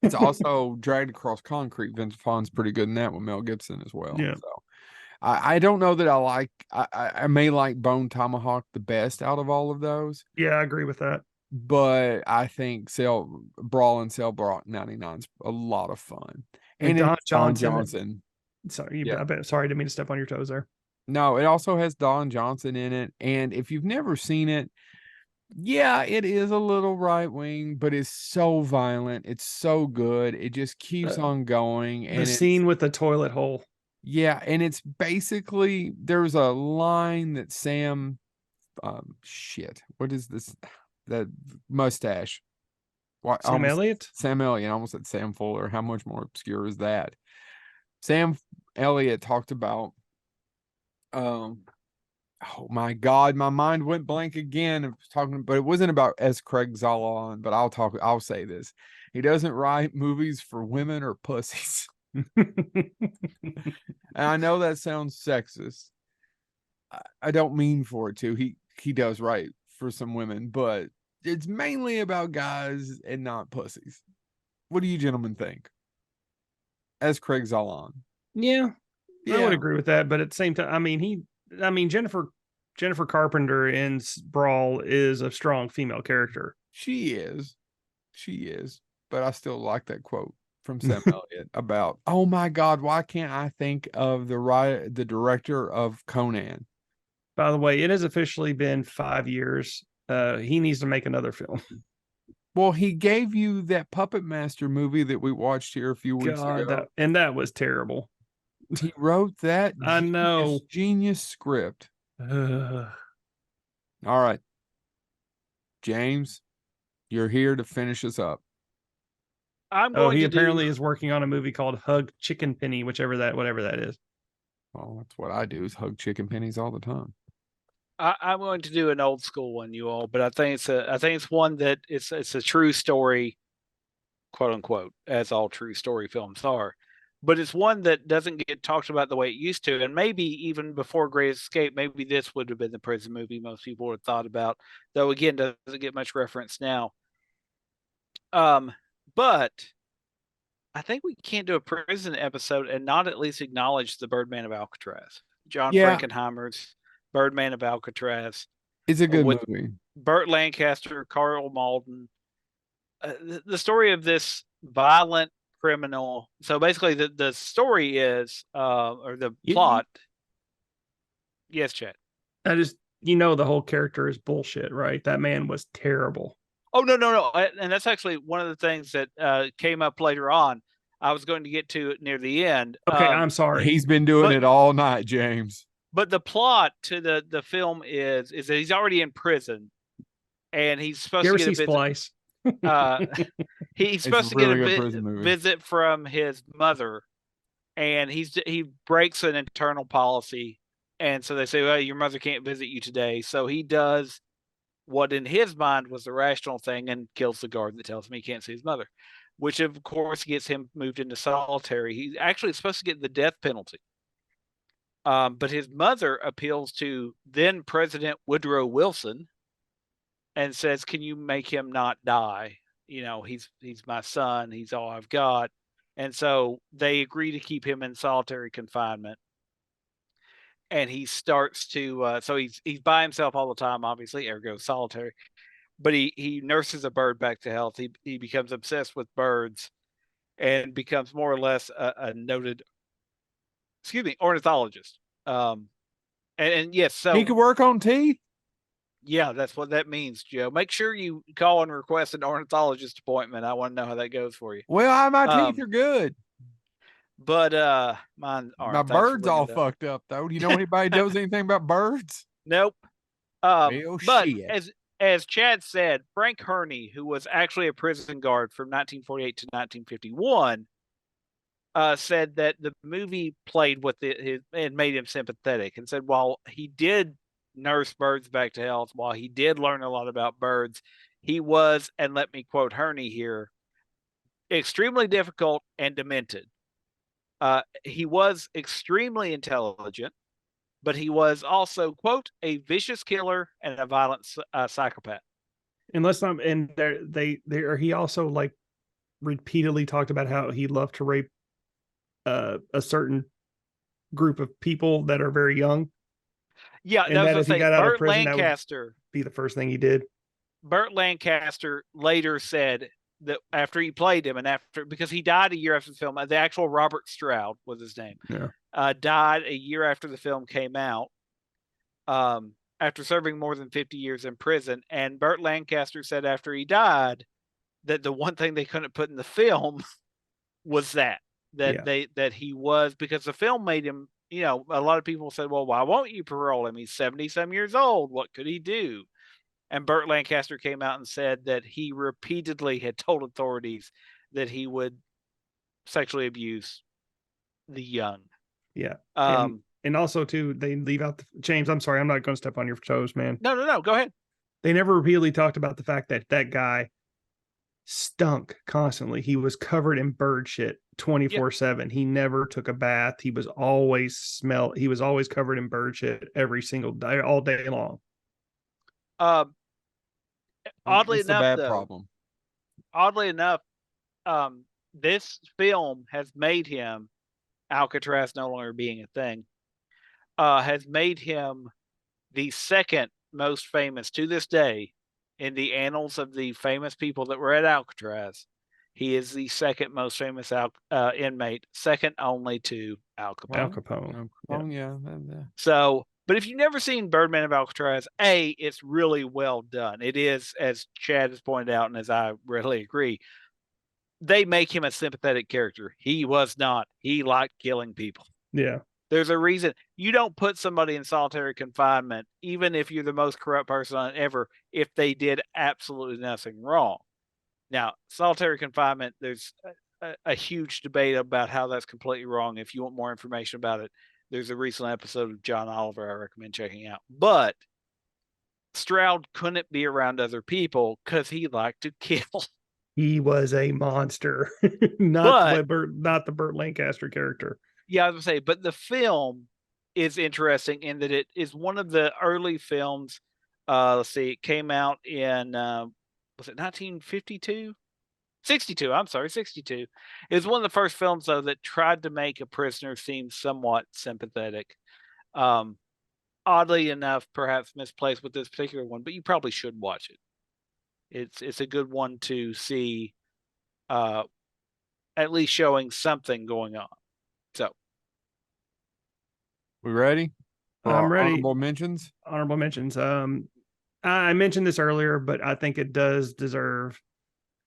It's also Dragged Across Concrete. Vince Vaughn's pretty good in that with Mel Gibson as well. Yeah. So I don't know that I may like Bone Tomahawk the best out of all of those. Yeah, I agree with that. But I think Brawl and Cell Block 99 is a lot of fun. And Don Johnson. Sorry, sorry, didn't mean to step on your toes there. No, it also has Don Johnson in it. And if you've never seen it, yeah, it is a little right wing, but it's so violent. It's so good. It just keeps on going. And the scene with the toilet hole. Yeah, and it's basically, there's a line that Sam, what is this? That mustache. Sam Elliott? Sam Elliott. I almost said Sam Fuller. How much more obscure is that? Sam Elliott talked about, oh my God, my mind went blank again. But it wasn't about S. Craig Zahler, but I'll say this. He doesn't write movies for women or pussies. And I know that sounds sexist. I don't mean for it to. He does write for some women, but it's mainly about guys and not pussies. What do you gentlemen think? as Craig Zalon. Yeah, I would agree with that. But at the same time, I mean, Jennifer Carpenter in Brawl is a strong female character. She is. But I still like that quote from Sam Elliott about, oh my God, why can't I think of the director of Conan? By the way, it has officially been 5 years. He needs to make another film. Well, he gave you that Puppet Master movie that we watched here a few weeks ago. That was terrible. He wrote that I know. Genius script. All right. James, you're here to finish us up. He apparently is working on a movie called Hug Chicken Penny, whatever that is. Well, that's what I do, is hug chicken pennies all the time. I'm going to do an old school one, you all, but I think it's one that it's a true story, quote unquote, as all true story films are. But it's one that doesn't get talked about the way it used to. And maybe even before Great Escape, maybe this would have been the prison movie most people would have thought about, though again, doesn't get much reference now. But I think we can't do a prison episode and not at least acknowledge the Birdman of Alcatraz. John Frankenheimer's Birdman of Alcatraz. It's a good movie. Burt Lancaster, Carl Malden. The story of this violent criminal. So basically, the story is, or the plot. Yes, Chad. The whole character is bullshit, right? That man was terrible. Oh, no. And that's actually one of the things that came up later on. I was going to get to it near the end. Okay, I'm sorry. He's been doing it all night, James. But the plot to the film is that he's already in prison, and he's supposed to get a Splice. He's supposed to get a visit from his mother, and he breaks an internal policy, and so they say, well, your mother can't visit you today. So he does what in his mind was the rational thing and kills the guard that tells him he can't see his mother, which of course gets him moved into solitary. He's actually supposed to get the death penalty. But his mother appeals to then President Woodrow Wilson and says, can you make him not die? He's my son. He's all I've got. And so they agree to keep him in solitary confinement. And he starts to, so he's by himself all the time, obviously, ergo solitary. But he nurses a bird back to health. He becomes obsessed with birds and becomes more or less a noted, ornithologist. And yes, so he could work on teeth. Yeah, that's what that means, Joe. Make sure you call and request an ornithologist appointment. I want to know how that goes for you. Well, my teeth are good. But mine aren't. My bird's all fucked up, though. Do you know anybody knows anything about birds? Nope. But as Chad said, Frank Herney, who was actually a prison guard from 1948 to 1951, said that the movie played with it and made him sympathetic, and said while he did nurse birds back to health, while he did learn a lot about birds, he was, and let me quote Herney here, extremely difficult and demented. He was extremely intelligent, but he was also, quote, a vicious killer and a violent psychopath. And he also repeatedly talked about how he loved to rape a certain group of people that are very young. Yeah, and that if he got out of prison, Lancaster that would be the first thing he did. Burt Lancaster later said that after he played him, and because he died a year after the film, the actual Robert Stroud was his name. Yeah. Died a year after the film came out, after serving more than 50 years in prison. And Burt Lancaster said after he died that the one thing they couldn't put in the film was that he was, because the film made him, a lot of people said, well, why won't you parole him? He's 70-some years old. What could he do? And Burt Lancaster came out and said that he repeatedly had told authorities that he would sexually abuse the young. Yeah. And also, too, they leave out James, I'm sorry, I'm not going to step on your toes, man. No, go ahead. They never repeatedly talked about the fact that that guy stunk constantly. He was covered in bird shit 24/7. He never took a bath. He was always covered in bird shit every single day, all day long. Oddly it's enough, a bad problem. Oddly enough, this film has made him, Alcatraz no longer being a thing, has made him the second most famous to this day in the annals of the famous people that were at Alcatraz. He is the second most famous inmate, second only to Al Capone. Al Capone. Al Capone, yeah. So, but if you've never seen Birdman of Alcatraz, it's really well done. It is, as Chad has pointed out, and as I really agree, they make him a sympathetic character. He was not. He liked killing people. Yeah. There's a reason you don't put somebody in solitary confinement, even if you're the most corrupt person on ever, if they did absolutely nothing wrong. Now, solitary confinement, there's a huge debate about how that's completely wrong. If you want more information about it, there's a recent episode of John Oliver I recommend checking out. But Stroud couldn't be around other people because he liked to kill. He was a monster, not the Burt Lancaster character. Yeah, I was gonna say, but the film is interesting in that it is one of the early films. Let's see, it came out in was it 1952? 62. I'm sorry, 62. It was one of the first films though that tried to make a prisoner seem somewhat sympathetic. Oddly enough, perhaps misplaced with this particular one, but you probably should watch it. It's a good one to see, at least showing something going on. So, we ready? I'm ready. Honorable mentions. Honorable mentions. I mentioned this earlier, but I think it does deserve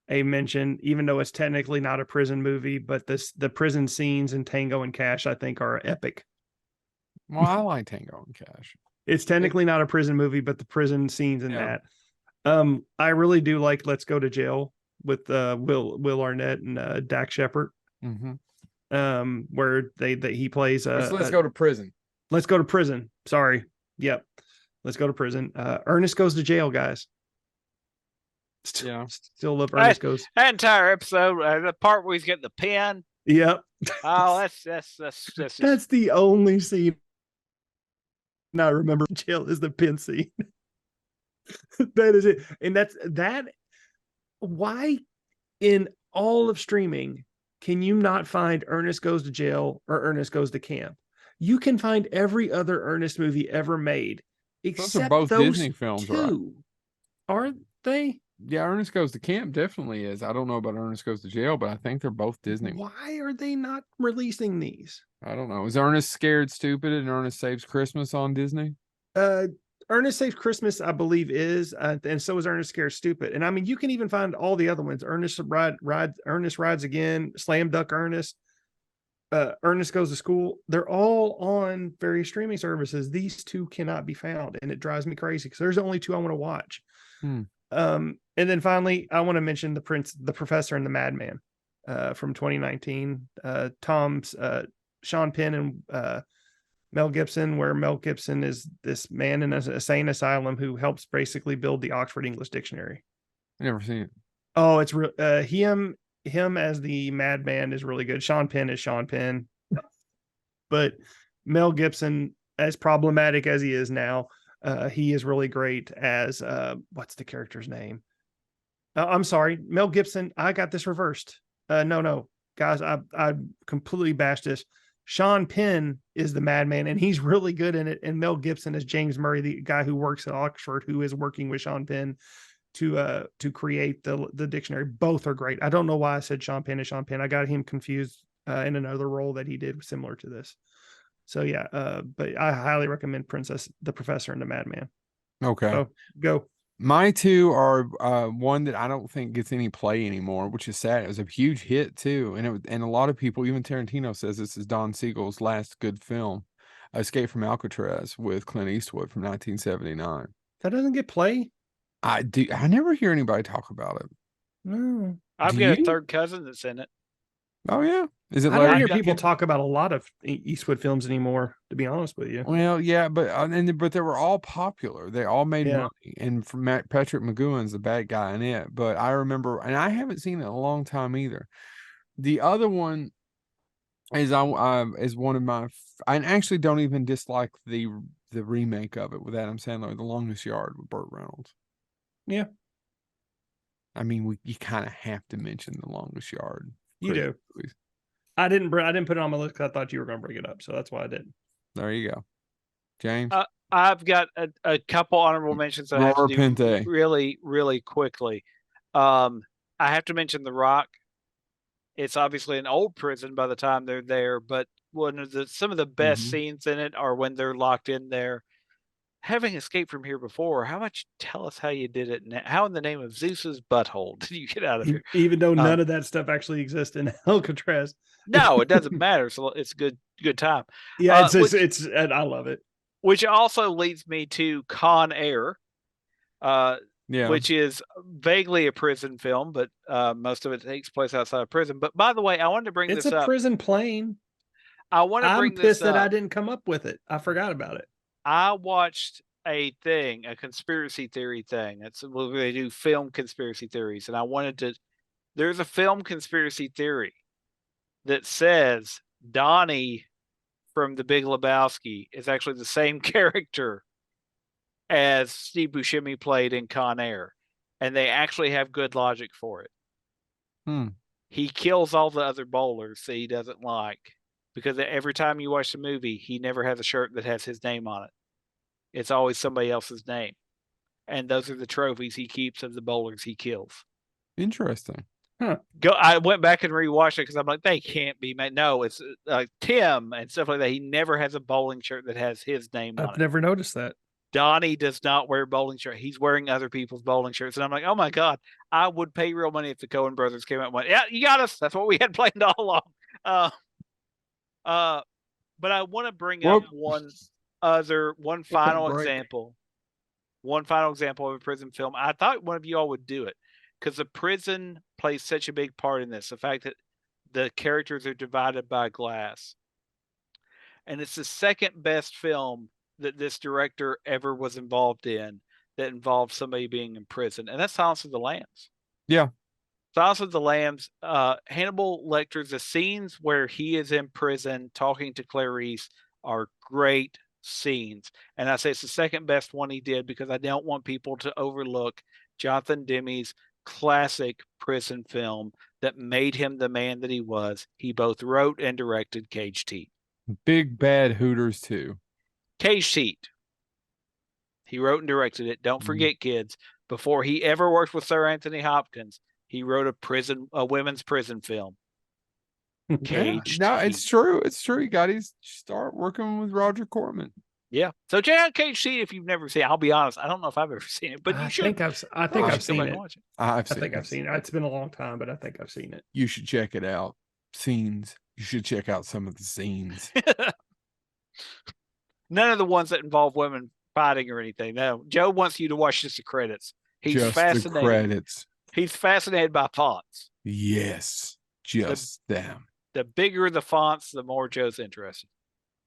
a mention, even though it's technically not a prison movie. But the prison scenes in Tango and Cash, I think, are epic. Well, I like Tango and Cash. It's technically not a prison movie, but the prison scenes in that. I really do like Let's Go to Jail with Will Arnett and Dak Shepard. Mm-hmm. Where he plays let's go to prison. Let's go to prison. Sorry. Yep. Let's go to prison. Ernest Goes to Jail, guys. Still love Ernest Goes. That entire episode, the part where he's getting the pen. Yep. Oh, that's the only scene I remember in jail is the pen scene. That is it. And that. Why in all of streaming can you not find Ernest Goes to Jail or Ernest Goes to Camp? You can find every other Ernest movie ever made, except those are both Disney films, two. Right? Are they? Yeah, Ernest Goes to Camp definitely is. I don't know about Ernest Goes to Jail, but I think they're both Disney. Why are they not releasing these? I don't know. Is Ernest Scared Stupid and Ernest Saves Christmas on Disney? Ernest Saves Christmas, I believe, is, and so is Ernest Scared Stupid. And I mean, you can even find all the other ones. Ernest Rides Again, Slam Dunk Ernest, Ernest Goes to School. They're all on various streaming services. These two cannot be found, and it drives me crazy because there's only two I want to watch. And then finally, I want to mention the Professor and the Madman from 2019. Tom's Sean Penn and Mel Gibson, where Mel Gibson is this man in an insane asylum who helps basically build the Oxford English Dictionary. I never seen it. Oh, it's real. Him as the madman is really good. Sean Penn is Sean Penn, but Mel Gibson, as problematic as he is now, he is really great as what's the character's name? I'm sorry, Mel Gibson. I got this reversed. No, guys, I completely bashed this. Sean Penn is the madman, and he's really good in it. And Mel Gibson is James Murray, the guy who works at Oxford, who is working with Sean Penn to create the dictionary. Both are great. I don't know why I said Sean Penn is Sean Penn. I got him confused in another role that he did similar to this. So yeah, but I highly recommend the Professor and the Madman. Okay, so go. My two are one that I don't think gets any play anymore, which is sad. It was a huge hit too, and a lot of people, even Tarantino, says this is Don Siegel's last good film, Escape from Alcatraz with Clint Eastwood from 1979. That doesn't get play. I never hear anybody talk about it. No, I've got a third cousin that's in it. Oh yeah, is it? I don't hear people talk about a lot of Eastwood films anymore, to be honest with you. Well, yeah, but they were all popular. They all made money, and from Patrick McGowan's the bad guy in it. But I remember, and I haven't seen it in a long time either. The other one is is one of my. I actually don't even dislike the remake of it with Adam Sandler, The Longest Yard with Burt Reynolds. Yeah, I mean, you kind of have to mention The Longest Yard. You do. Movies. I didn't put it on my list because I thought you were going to bring it up, so that's why I didn't. There you go, James. I've got a couple honorable mentions that I have to do really, really quickly. I have to mention The Rock. It's obviously an old prison by the time they're there, but some of the best scenes in it are when they're locked in there. Having escaped from here before, how about you tell us how you did it? How in the name of Zeus's butthole did you get out of here? Even though none of that stuff actually exists in Alcatraz. No, it doesn't matter. So it's a good time. Yeah, it's I love it. Which also leads me to Con Air, which is vaguely a prison film, but most of it takes place outside of prison. But by the way, I wanted to bring this up. It's a prison plane. I'm pissed that I didn't come up with it. I forgot about it. I watched a conspiracy theory thing. That's where they do film conspiracy theories. And there's a film conspiracy theory that says Donnie from The Big Lebowski is actually the same character as Steve Buscemi played in Con Air. And they actually have good logic for it. He kills all the other bowlers that he doesn't like. Because every time you watch the movie, he never has a shirt that has his name on it. It's always somebody else's name. And those are the trophies he keeps of the bowlers he kills. Interesting. I went back and rewatched it because I'm like, they can't be made. No, it's Tim and stuff like that. He never has a bowling shirt that has his name on it. I've never noticed that. Donnie does not wear bowling shirt. He's wearing other people's bowling shirts. And I'm like, oh my God, I would pay real money if the Coen brothers came out and went, yeah, you got us. That's what we had planned all along. But I want to bring up one final example of a prison film. I thought one of you all would do it because the prison plays such a big part in this. The fact that the characters are divided by glass. And it's the second best film that this director ever was involved in that involved somebody being in prison. And that's Silence of the Lambs. Yeah. Silence of the Lambs, Hannibal Lecter's the scenes where he is in prison talking to Clarice are great scenes. And I say it's the second best one he did because I don't want people to overlook Jonathan Demme's classic prison film that made him the man that he was. He both wrote and directed Caged Heat. Big Bad Hooters too. Caged Heat. He wrote and directed it. Don't forget, kids, before he ever worked with Sir Anthony Hopkins, he wrote a women's prison film. Caged No, Heat. it's true. It's true. He got his start working with Roger Corman. Yeah. So check out Caged Heat if you've never seen it. I'll be honest, I don't know if I've ever seen it, but you should. I think I've seen it. I think I've seen it. It's been a long time, but I think I've seen it. You should check it out. Scenes. You should check out some of the scenes. None of the ones that involve women fighting or anything. No. Joe wants you to watch just the credits. He's just fascinated. The credits. He's fascinated by fonts. Yes. Just them. The bigger the fonts, the more Joe's interested.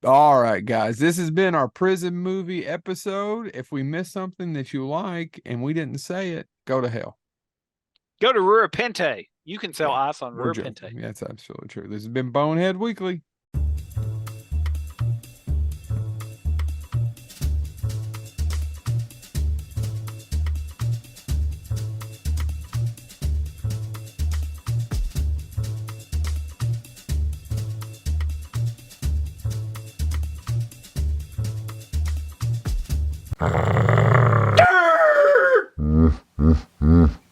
All right, guys. This has been our prison movie episode. If we missed something that you like and we didn't say it, go to hell. Go to Rura Pente. You can sell ice on Rura Pente. That's absolutely true. This has been Bonehead Weekly.